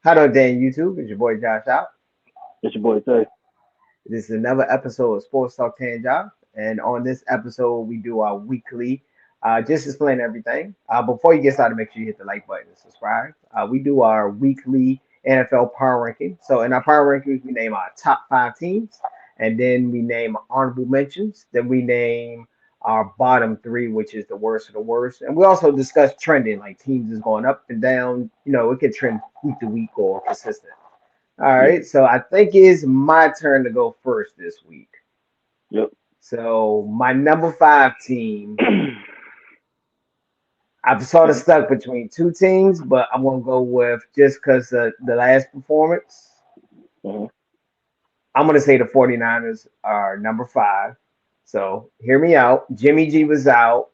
Hello, Dan YouTube. It's your boy Josh out. It's your boy Tay. This is another episode of Sports Talk Josh. And on this episode, we do our weekly, just explain everything. Before you get started, make sure you hit the like button and subscribe. We do our weekly NFL power ranking. So in our power rankings, we name our top five teams, and then we name honorable mentions. Then we name our bottom three, which is the worst of the worst. And we also discuss trending, like teams is going up and down. It could trend week to week or consistent. All Yeah. right, so I think it's my turn to go first this week. Yep. So my number five team, I've sort of stuck between two teams, but I'm gonna go with just because of the last performance. Mhm. I'm gonna say the 49ers are number five. So hear me out. Jimmy G was out.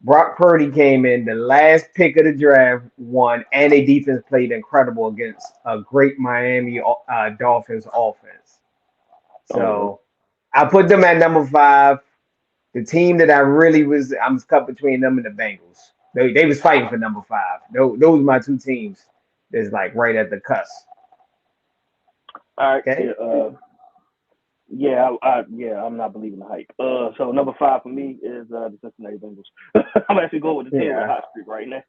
Brock Purdy came in the last pick of the draft, won, and a defense played incredible against a great Miami Dolphins offense. Okay. So I put them at number five. The team that I'm cut between them and the Bengals. They was fighting for number five. Those are my two teams. That's like right at the cusp. All right. Okay. Yeah. Yeah. I'm not believing the hype. So number five for me is the Cincinnati Bengals. I'm actually going with the team with a Yeah. hot streak right now.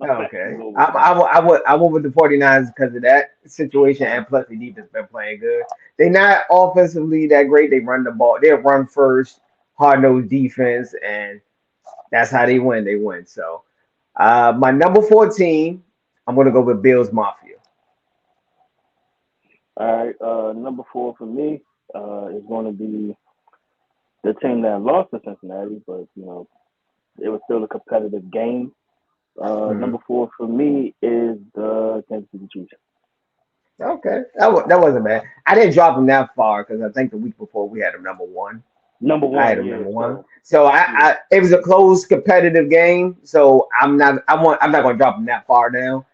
I'm actually Okay. going I, with them. I, I went with the 49ers because of that situation, and plus the defense been playing good. They're not offensively that great. They run the ball. They run first, hard nosed defense, and that's how they win. They win. So my number 14, I'm gonna go with Bills Mafia. All right. Number four for me is going to be the team that lost to Cincinnati, but it was still a competitive game. Mhm. Number four for me is the Kansas City Chiefs. Okay, that wasn't bad. I didn't drop him that far because I think the week before we had him number one. Number I had one, him yeah. number one. So So yeah, it was a close competitive game. So I'm not going to drop him that far down.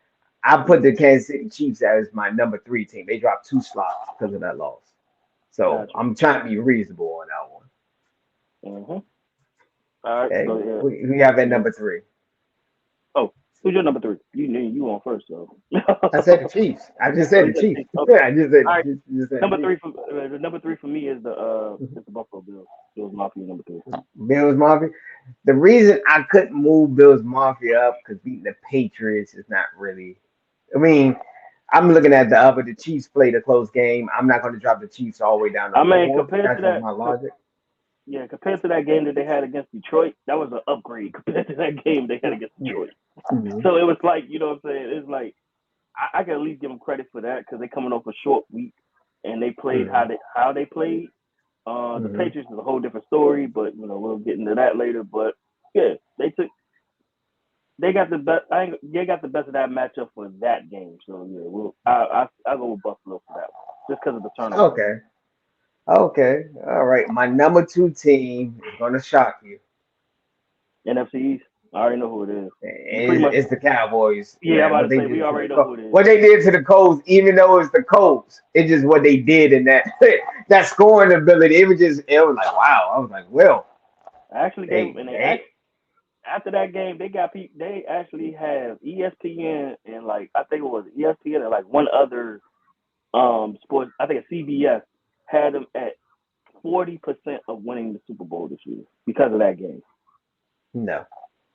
I put mm, the Kansas City Chiefs as my number three team. They dropped two slots because of that loss. So gotcha. I'm trying to be reasonable on that one. Mm-hmm. All right. Okay, So yeah. we have at Yeah. number three. Oh, who's your number three? You on first, so. I said the Chiefs. I just Oh, said you the said Chiefs. Chiefs. Okay. I just said All right. just said Number the three for the number three for me Chiefs. is the Buffalo Bills. Bills Mafia number three. Bills Mafia. The reason I couldn't move Bills Mafia up because beating the Patriots is not really. I mean, I'm looking at the Chiefs played a close game. I'm not going to drop the Chiefs all the way down to I mean, four. That's just my logic. yeah, compared to that game that they had against Detroit, that was an upgrade compared to that game they had against Yeah. Detroit. Hmm. So it was like, you know what I'm saying? It's like I can at least give them credit for that because they coming off a short week and they played Hmm. how they played. The Hmm. Patriots is a whole different story, but we'll get into that later. But yeah, they got the best. They got the best of that matchup for that game. So yeah, I'll go with Buffalo for that one, just because of the turnover. Okay. Okay. All right. My number two team is going to shock you. NFC East, I already know who it is. You pretty much, It's the Cowboys. yeah. I'm Yeah, about what to they say we did to the already know who Colts. it is. What they did to the Colts, even though it's the Colts, it's just what they did in that that scoring ability. It was like wow. I was like, well, I actually gave them, they and they after that game, they got people. They actually have ESPN and like I think it was ESPN and like one other sports. I think CBS had them at 40% of winning the Super Bowl this year because of that game. no,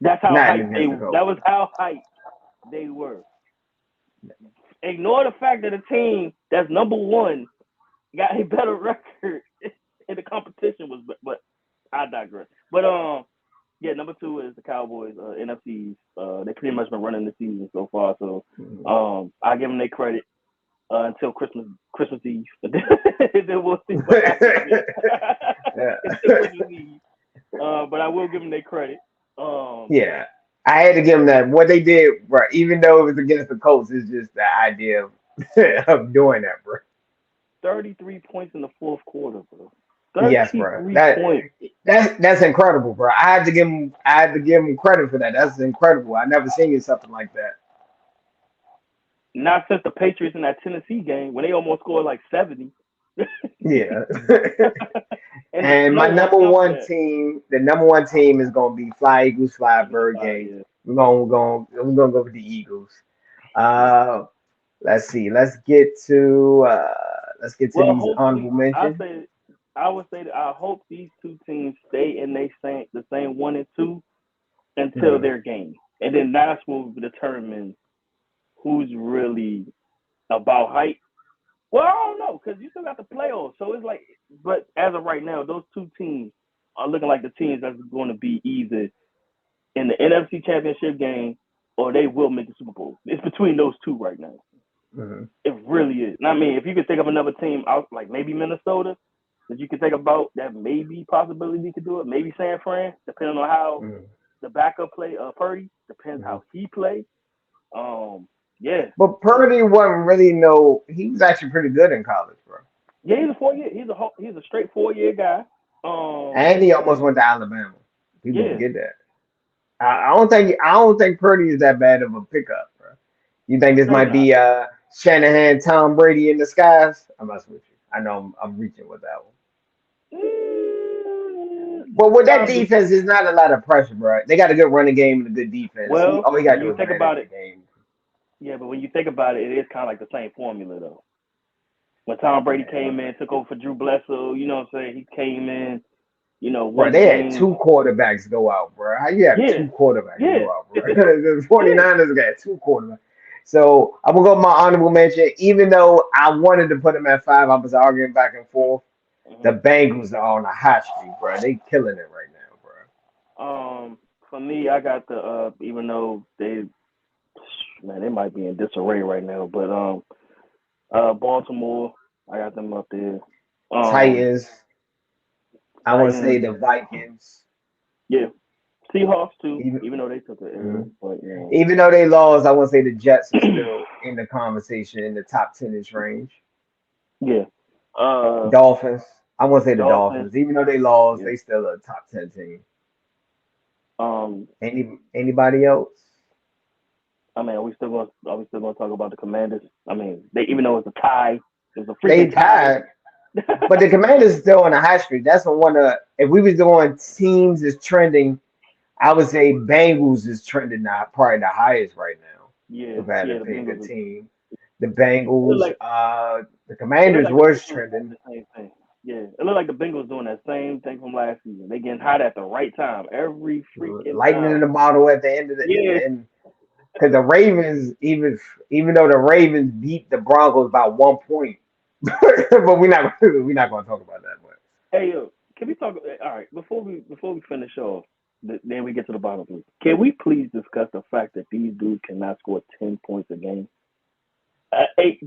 That's how not hyped they. against the Colts. That was how hyped they were. Ignore the fact that a team that's number one got a better record in the competition was, but I digress. But yeah, number two is the Cowboys, NFCs. They pretty much been running the season so far, so Mhm. I give them their credit until Christmas Eve. Then we'll see what happens there. Yeah. Until Christmas Eve, but I will give them their credit. Um, Yeah, I had to give them that. What they did, right? Even though it was against the Colts, it's just the idea of of doing that, bro. 33 points in the fourth quarter, bro. Yes, bro. 33 points. That's incredible, bro. I had to give him credit for that. That's incredible. I never seen something like that. Not since the Patriots in that Tennessee game when they almost scored like 70. Yeah. And the And snow my on number top of one that. team, the number one team is gonna be Fly Eagles Fly Eagles Bird side, Gang. yeah. We're gonna go with the Eagles. Uh, let's see. Let's get to Well, these hopefully, honorable mentions. I would say that I hope these two teams stay in the same 1 and 2 until Mhm. their game, and then that's what will determine who's really about height. Well, I don't know because you still got the playoffs, so it's like. But as of right now, those two teams are looking like the teams that's going to be either in the NFC Championship game or they will make the Super Bowl. It's between those two right now. Mhm. It really is. And I mean, if you could think of another team out like maybe Minnesota that you could think about that maybe possibility could do it, maybe San Fran, depending on how Mhm. the backup play Purdy depends Mhm. how he play. Um, yeah, But Purdy wasn't really no. He was actually pretty good in college, bro. yeah, he's a 4 year. He's a straight 4 year guy. Um, And he almost went to Alabama. People yeah, forget that. I don't think Purdy is that bad of a pickup, bro. You think this no, he's might not. be Shanahan, Tom Brady in disguise? I'm messing with you. I know I'm reaching with that one. But with that Probably. defense, there's not a lot of pressure, bro. They got a good running game and a good defense. Well, All he got to when do you is think manage about the it, game. yeah, but when you think about it, it is kind of like the same formula though. When Tom Brady Man, came in, took over for Drew Bledsoe, you know what I'm saying? He came in, bro, won the they had game. two quarterbacks go out, bro. How you have Yeah, two quarterbacks yeah, go out, bro? it's a The yeah. 49ers got two quarterbacks. So I'm gonna go with my honorable mention. Even though I wanted to put them at five, I was arguing back and forth. The Mhm. Bengals are on a hot streak, bro. They killing it right now, bro. For me, I got the even though they might be in disarray right now, but Baltimore, I got them up there. Um, Titans, I want to say Titans, the Vikings. yeah, Seahawks too, Even even though they took an L, mhm. but even though they lost, I want to say the Jets are still in the conversation in the top 10ish range. yeah. Uh, Dolphins, I want to say the Dolphins, Dolphins. Even though they lost, yeah. they still a top 10 team. Um, Anybody else? I mean, are we still gonna talk about the Commanders? I mean, they even though it's a tie, it was a They freaking tie. tied, but the Commanders is still on a high streak. That's the one. If we was doing teams is trending, I would say Bengals is trending now, probably the highest right now. Yeah, If I had to yeah, the pick a Bengals. team, the It looked Bengals, like the it looked Commanders like the was Bengals doing trending. the same thing. Yeah, it looked like the Bengals doing that same thing from last season. They getting hot at the right time every freaking Lightning in time. the bottle at the end of the Yeah, and because the Ravens even though the Ravens beat the Broncos by 1 point, but we're not going to talk about that much. hey yo, can we talk? All right, before we finish off, then we get to the bottom three. Can we please discuss the fact that these dudes cannot score 10 points a game? Eight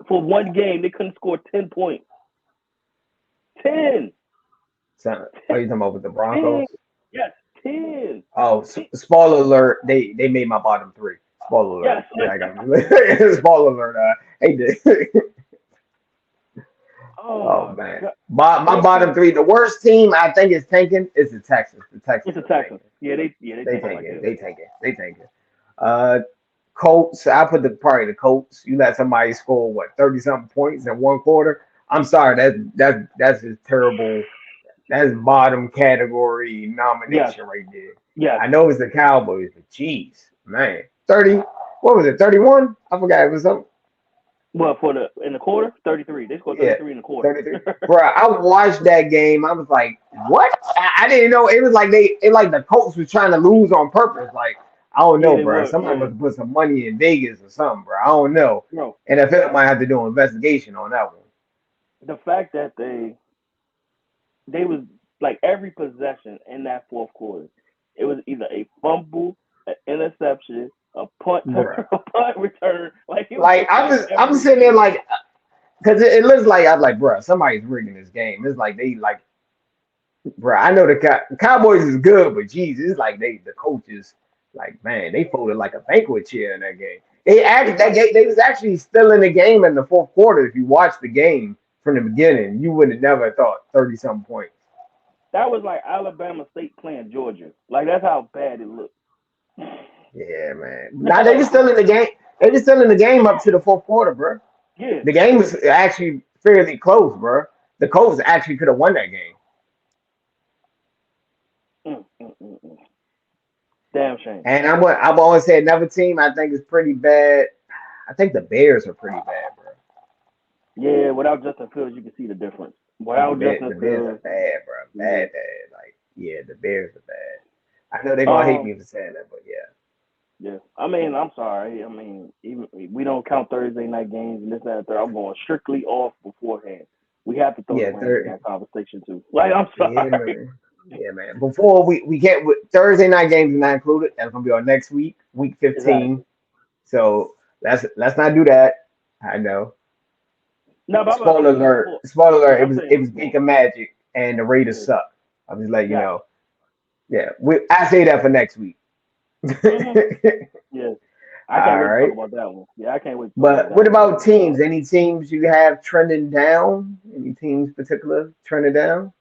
for one game, they couldn't score 10 points. 10, So, are you talking about with the 10, Broncos? yes, 10. Oh, spoiler alert! They made my bottom three. Spoiler Yes. alert! Yeah, I got spoiler alert. Hey, Oh oh my man, god. my They bottom can. three. The worst team I think is tanking is the Texans. The It's Texans a are Texans. tanking. Yeah, they They taking like tanking. hell. They tanking. They tanking. Uh, Colts. I put the probably the Colts. You let somebody score what 30 something points in one quarter. I'm sorry. That's just terrible. That's bottom category Yes, nomination right there. yes. I know it's the Cowboys, but jeez, man, 30. What was it? 31? I forgot it was something. Well, for the in the quarter, 33. They scored Yeah, 33 in the quarter. 33. Bro, I watched that game. I was like, what? I didn't know. It was like the Colts was trying to lose on purpose. Like, I don't Yeah, know, they bro. were. Somebody Yeah, must have put some money in Vegas or something, bro. I don't know. bro. NFL might have to do an investigation on that one. The fact that they was like every possession in that fourth quarter, it was either a fumble, an interception, a punt, Bro. a punt return. Like it was Like, just like I'm every sitting there play. like, because it looks like, I was like, bro, somebody's rigging this game. It's like they like, bro, I know the Cowboys is good, but geez, it's like the coaches, like, man, they folded like a banquet chair in that game. They was actually still in the game in the fourth quarter. If you watch the game from the beginning, you would have never thought 30 something points. That was like Alabama State playing Georgia. Like that's how bad it looked. Yeah, man. Now they were still in the game. They were still in the game up to the fourth quarter, bro. Yeah. The game was actually fairly close, bro. The Colts actually could have won that game. Mm, mm, mm, mm. Damn shame. And I'm going to say another team I think is pretty bad. I think the Bears are pretty bad, bro. Yeah, without Justin Fields, you can see the difference. The Without Bears, Justin the Bears are Fields, bad, bro. yeah. Bad, bad. Like, yeah, the Bears are bad. I know they're gonna hate Um, me for saying that, but yeah. yeah. I mean, I'm sorry. I mean, even we don't count Thursday night games and this that and third. I'm going strictly off beforehand. We have to throw the Yeah, Rams in third. that conversation too. Like, I'm Yeah, sorry. man. Yeah, man. Before we get Thursday night games are not included. That's gonna be our next week, week 15. Exactly. So let's not do that. I know. No, but I'm Spoiler saying alert. before. Spoiler alert. Yeah, It I'm was saying it was before. Baker Magic and the Raiders Yeah, suck. I'm just letting you got know. Yeah, I say that for next week. you. Yeah, I can't All wait to talk right. about that one. Yeah, I can't wait to talk about But that what one. about teams? Any teams you have trending down? Any teams particular trending down?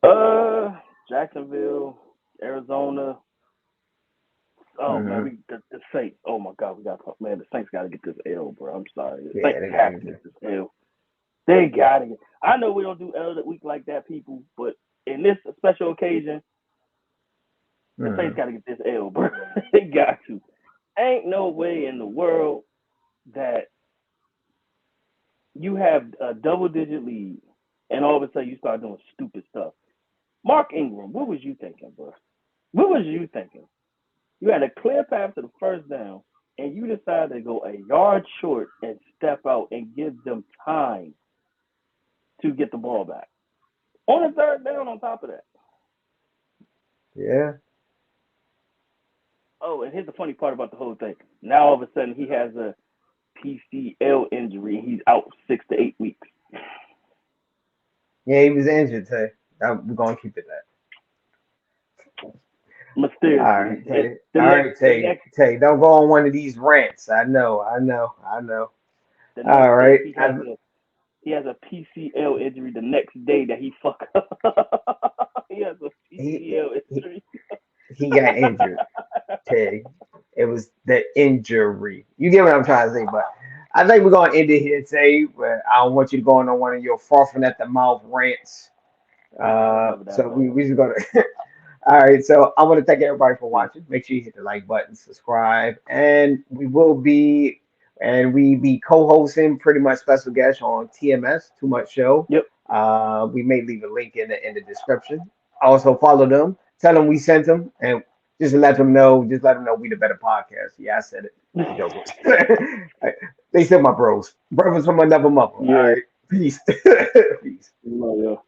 Uh, Jacksonville, Arizona. Oh man, Hmm. the Saints. Oh my God, we got to talk. Man, the Saints got to get this L, bro. I'm sorry, the Yeah, Saints they gotta have get to get this. this L. They got to get. I know we don't do L that week like that, people, but in this special occasion, the Saints Hmm. got to get this L, bro. They got to. Ain't no way in the world that you have a double-digit lead and all of a sudden you start doing stupid stuff. Mark Ingram, what was you thinking, bro? What was you thinking? You had a clear path to the first down, and you decided to go a yard short and step out and give them time to get the ball back. On a third down, on top of that. Yeah. Oh, and here's the funny part about the whole thing. Now all of a sudden he has a PCL injury and he's out 6 to 8 weeks. Yeah, he was injured today. We're gonna keep it that. All Mysteriously. right, Tay. The All next right, the Tay. next Tay, don't go on one of these rants. I know. the All next day right. he has a PCL injury the next day that he fuck up. He has a He, PCL he injury. he got injured, Tay. It was the injury. You get what I'm trying to say, but I think we're gonna end it here, Tay. But I don't want you to go on one of your frothing at the mouth rants. I was never that So way. we just gonna. All right, so I want to thank everybody for watching. Make sure you hit the like button, subscribe, and we be co-hosting pretty much special guests on TMS Too Much Show. Yep. We may leave a link in the description. Also follow them, tell them we sent them, and just let them know we the better podcast. Yeah, I said it. I'm joking. They still my bros, brothers from another mother. All Yeah. right, peace, peace. No, yeah.